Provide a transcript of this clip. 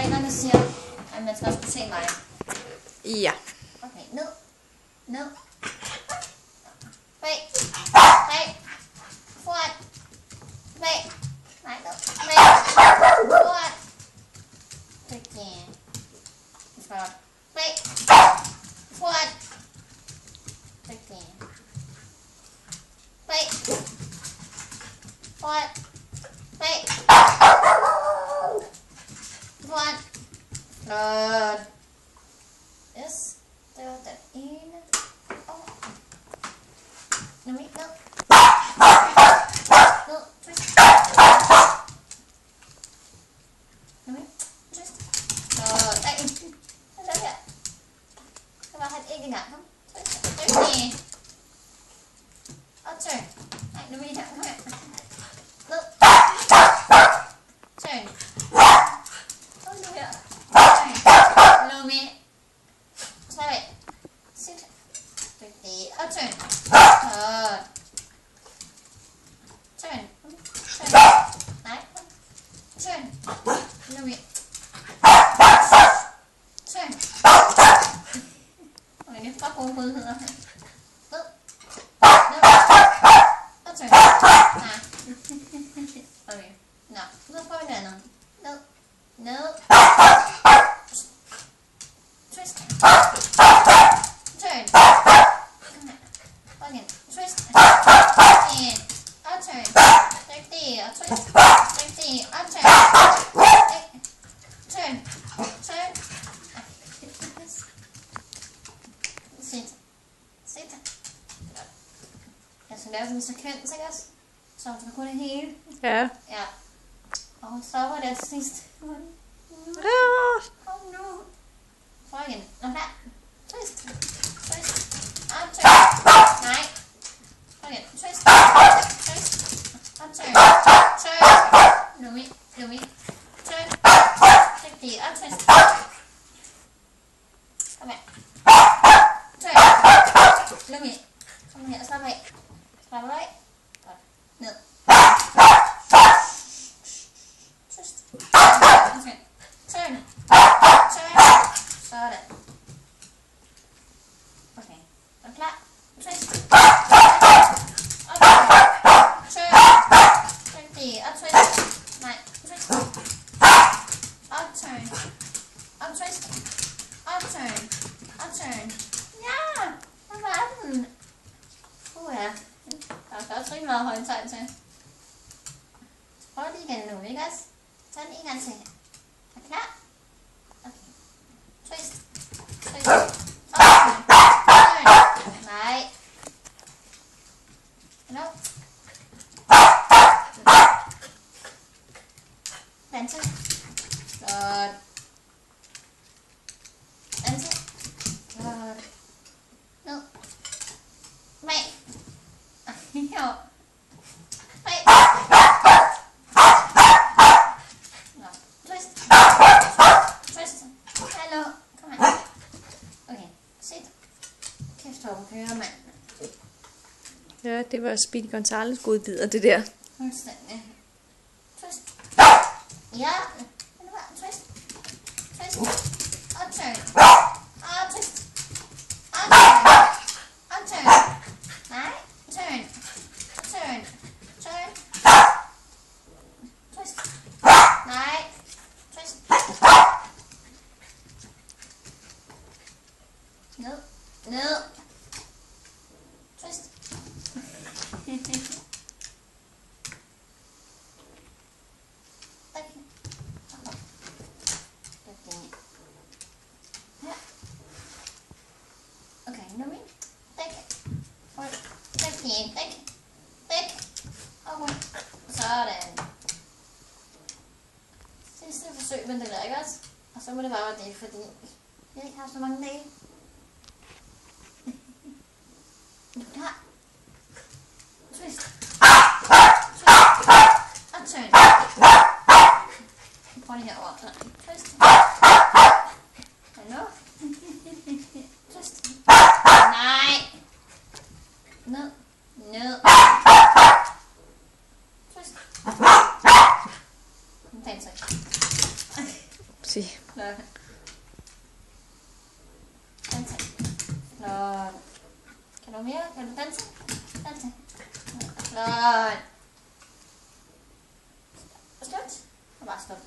reglerne siger, at man skal også kunne se mig. Ja. Okay, ned. Ned. Bag. Bag. Foran. Bag. Nej, ned. Bag. Foran. Dygtig. Flot. Bag. Foran. Dygtig. Bag. Foran. Bag. Foran. Flot. Yes, det var den ene. Nu er vi ned. Ned, twist. Nu er vi twist. Flot. Ej, hvad er det her? Det var han ikke engang. Kom, twist. Dygtig. Og turn. Nej, nu er vi her. Kom her. Ned. Turn. Og nu her. Turn. Nu er vi. Slap af. Sit. Dygtig. Og turn. Godt. Turn. Turn. Nej. Turn. Nu er vi. Turn. Okay, det er bare gode muligheder. Ned. Ned. Og turn. Nej. Okay. Nå, nu prøver vi det andet. Ned. Ned. Twist. Turn. Kom igen. Twist. Igen. Og turn. Dygtig. Og twist. Dygtig. Og turn. Turn. Turn. Sit. Sit. Jeg skal lave sådan en sekvens, ikke også? Så du kan kunne det hele. Ja. Ja. Og hun stopper der til sidst. Kom nu. Prøv igen. Og her. Twist. Twist. Og turn. Nej. Prøv igen. Twist. Twist. Og turn. Turn. Nu vi. Nu vi. Turn. Dygtig. Og twist. Kom her. Turn. Nu vi. Kom her. Slap af. Slap af. Godt. Ned. Twist. Turn. Turn. Turn. Sådan. Okay. Er du klar? Twist. Og turn. Dygtig. Og twist. Nej. Twist. Og turn. Og twist. Og turn. Og turn. Ja! Hvad var den? Ja. Der er også rigtig meget højtegn til. Prøv lige igen nu, ikke også? Tag den en gang til. Er du klar? Okay. Twist. Twist. Turn. Nej. Hallo? Danse. Godt. Danse. Godt. Ned. Bag. Jo. Bag. Nå. Twist. Twist. Hallo. Kom her. Okay. Sit. Kæft, hvor hun kører, mand. Ja, det var Speedy Gonzales godbidder, det der. Fuldstændig. Twist. Ja. Det var twist. Twist. Og turn. Og twist. Og turn. Og turn. Nej. Turn. Turn. Turn. Twist. Nej. Twist. Ned. Ned. Twist. Okay, nu er vi. Dæk. Og rundt. Sådan. Sidste forsøg med det der, ikke også? Og så må det bare være det, fordi jeg ikke har så mange dage. Er du klar? Twist. Twist. Og turn. Prøv lige herovre. Twist. Hallo? Twist. Nej. Ned. Ned. Twist. Se. Flot. Danse. Flot. Kan du mere? Kan du danse? Danse. Flot. Slut. Og bare stop.